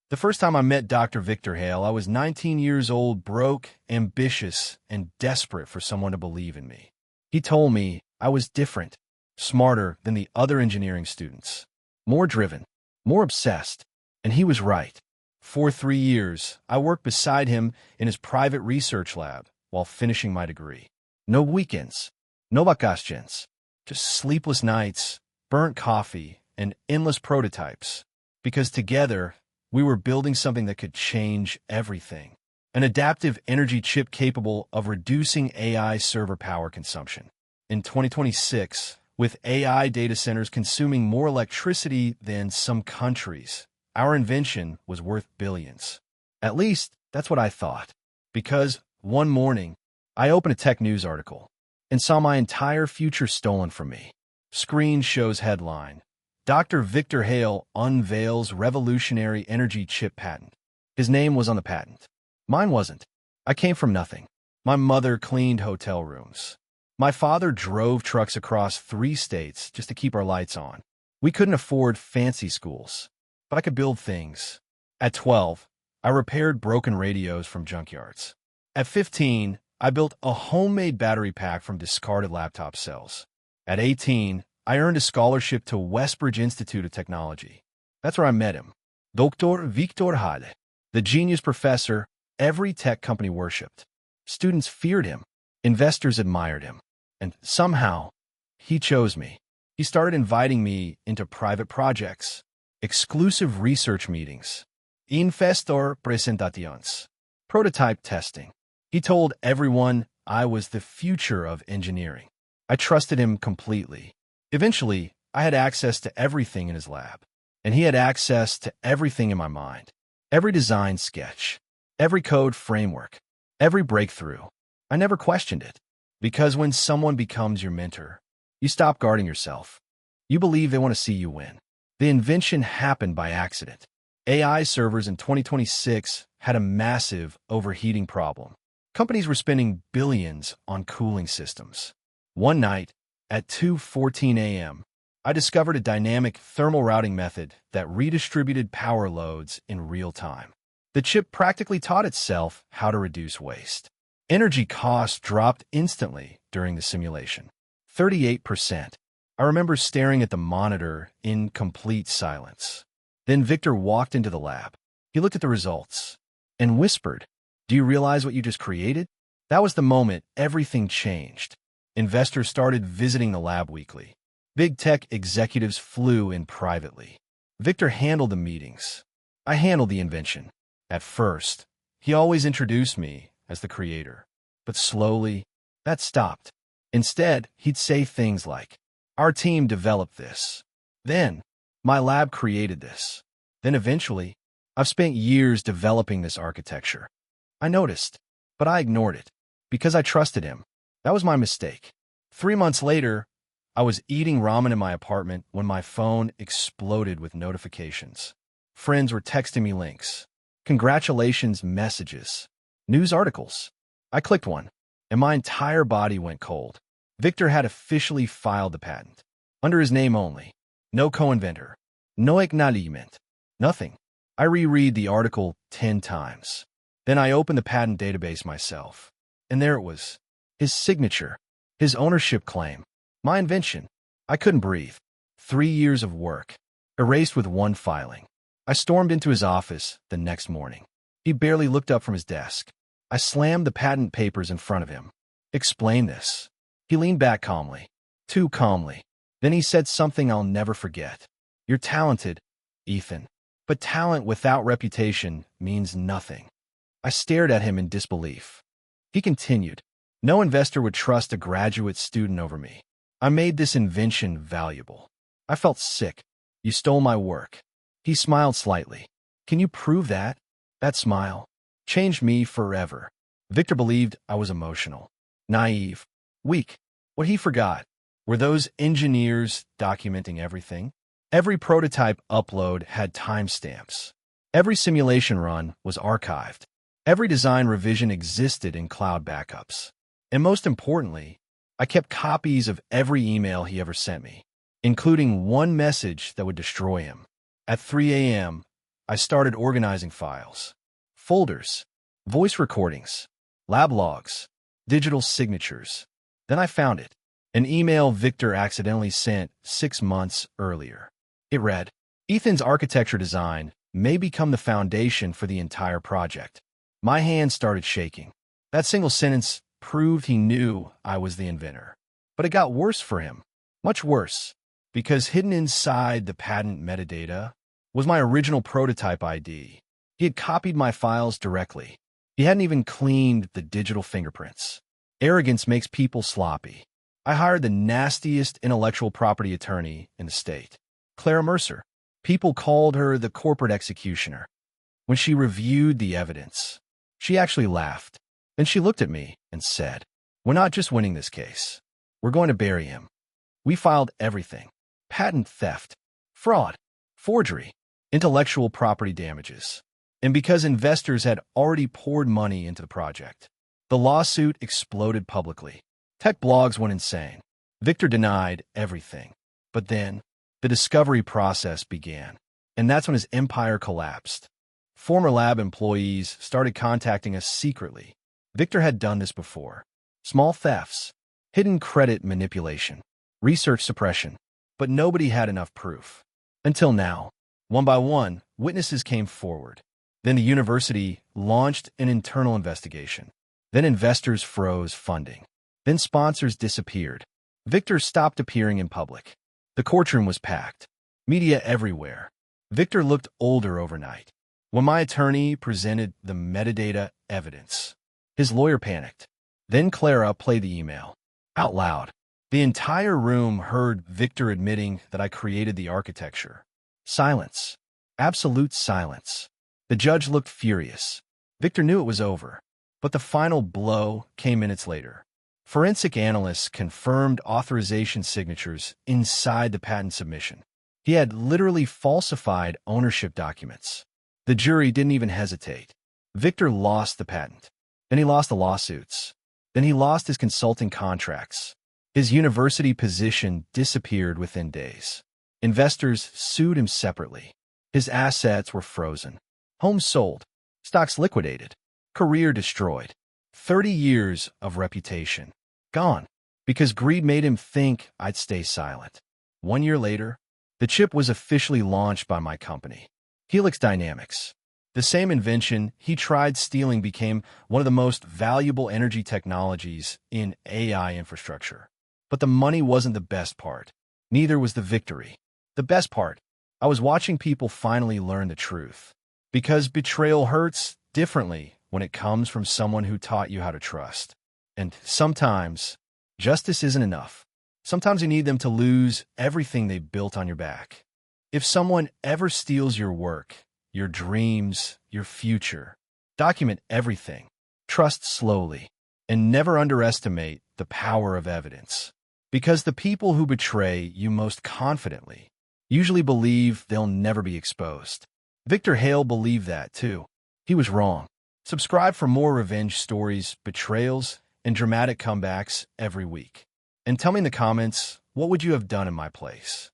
The first time I met Dr. Victor Hale, I was 19 years old, broke, ambitious, and desperate for someone to believe in me. He told me I was different, smarter than the other engineering students, more driven, more obsessed, and he was right. For 3 years, I worked beside him in his private research lab while finishing my degree. No weekends, no vacations, just sleepless nights, burnt coffee, and endless prototypes. Because together, we were building something that could change everything. An adaptive energy chip capable of reducing AI server power consumption. In 2026, with AI data centers consuming more electricity than some countries, our invention was worth billions. At least, that's what I thought. Because one morning, I opened a tech news article and saw my entire future stolen from me. Screen shows headline: Dr. Victor Hale unveils revolutionary energy chip patent. His name was on the patent. Mine wasn't. I came from nothing. My mother cleaned hotel rooms. My father drove trucks across 3 states just to keep our lights on. We couldn't afford fancy schools, but I could build things. At 12, I repaired broken radios from junkyards. At 15, I built a homemade battery pack from discarded laptop cells. At 18, I earned a scholarship to Westbridge Institute of Technology. That's where I met him. Dr. Victor Hale, the genius professor every tech company worshipped. Students feared him. Investors admired him. And somehow, he chose me. He started inviting me into private projects, exclusive research meetings, investor presentaciones, prototype testing. He told everyone I was the future of engineering. I trusted him completely. Eventually, I had access to everything in his lab, and he had access to everything in my mind. Every design sketch, every code framework, every breakthrough. I never questioned it. Because when someone becomes your mentor, you stop guarding yourself. You believe they want to see you win. The invention happened by accident. AI servers in 2026 had a massive overheating problem. Companies were spending billions on cooling systems. One night, at 2:14 a.m., I discovered a dynamic thermal routing method that redistributed power loads in real time. The chip practically taught itself how to reduce waste. Energy costs dropped instantly during the simulation. 38%. I remember staring at the monitor in complete silence. Then Victor walked into the lab. He looked at the results and whispered, "Do you realize what you just created?" That was the moment everything changed. Investors started visiting the lab weekly. Big tech executives flew in privately. Victor handled the meetings. I handled the invention. At first, he always introduced me as the creator. But slowly, that stopped. Instead, he'd say things like, "Our team developed this. Then, my lab created this. Then eventually, I've spent years developing this architecture." I noticed, but I ignored it. Because I trusted him. That was my mistake. 3 months later, I was eating ramen in my apartment when my phone exploded with notifications. Friends were texting me links, congratulations messages, news articles. I clicked one, and my entire body went cold. Victor had officially filed the patent. Under his name only. No co-inventor. No acknowledgement. Nothing. I reread the article 10 times. Then I opened the patent database myself. And there it was. His signature. His ownership claim. My invention. I couldn't breathe. 3 years of work. Erased with one filing. I stormed into his office the next morning. He barely looked up from his desk. I slammed the patent papers in front of him. "Explain this." He leaned back calmly. Too calmly. Then he said something I'll never forget. "You're talented, Ethan. But talent without reputation means nothing." I stared at him in disbelief. He continued. "No investor would trust a graduate student over me. I made this invention valuable." I felt sick. "You stole my work." He smiled slightly. "Can you prove that?" That smile changed me forever. Victor believed I was emotional, naive, weak. What he forgot were those engineers documenting everything. Every prototype upload had timestamps. Every simulation run was archived. Every design revision existed in cloud backups. And most importantly, I kept copies of every email he ever sent me, including one message that would destroy him. At 3 a.m., I started organizing files, folders, voice recordings, lab logs, digital signatures. Then I found it, an email Victor accidentally sent 6 months earlier. It read, "Ethan's architecture design may become the foundation for the entire project." My hands started shaking. That single sentence proved he knew I was the inventor. But it got worse for him, much worse, because hidden inside the patent metadata was my original prototype ID. He had copied my files directly. He hadn't even cleaned the digital fingerprints. Arrogance makes people sloppy. I hired the nastiest intellectual property attorney in the state, Clara Mercer. People called her the corporate executioner. When she reviewed the evidence, she actually laughed. Then she looked at me and said, "We're not just winning this case. We're going to bury him." We filed everything: patent theft, fraud, forgery, intellectual property damages. And because investors had already poured money into the project, the lawsuit exploded publicly. Tech blogs went insane. Victor denied everything. But then, the discovery process began. And that's when his empire collapsed. Former lab employees started contacting us secretly. Victor had done this before. Small thefts, hidden credit manipulation, research suppression. But nobody had enough proof. Until now, one by one, witnesses came forward. Then the university launched an internal investigation. Then investors froze funding. Then sponsors disappeared. Victor stopped appearing in public. The courtroom was packed. Media everywhere. Victor looked older overnight. When my attorney presented the metadata evidence, his lawyer panicked. Then Clara played the email out loud. The entire room heard Victor admitting that I created the architecture. Silence. Absolute silence. The judge looked furious. Victor knew it was over. But the final blow came minutes later. Forensic analysts confirmed authorization signatures inside the patent submission. He had literally falsified ownership documents. The jury didn't even hesitate. Victor lost the patent. Then he lost the lawsuits. Then he lost his consulting contracts. His university position disappeared within days. Investors sued him separately. His assets were frozen. Homes sold. Stocks liquidated. Career destroyed. 30 years of reputation gone. Because greed made him think I'd stay silent. 1 year later, the chip was officially launched by my company, Helix Dynamics. The same invention he tried stealing became one of the most valuable energy technologies in AI infrastructure. But the money wasn't the best part. Neither was the victory. The best part, I was watching people finally learn the truth. Because betrayal hurts differently when it comes from someone who taught you how to trust. And sometimes, justice isn't enough. Sometimes you need them to lose everything they built on your back. If someone ever steals your work, your dreams, your future, document everything. Trust slowly. And never underestimate the power of evidence. Because the people who betray you most confidently usually believe they'll never be exposed. Victor Hale believed that, too. He was wrong. Subscribe for more revenge stories, betrayals, and dramatic comebacks every week. And tell me in the comments, what would you have done in my place?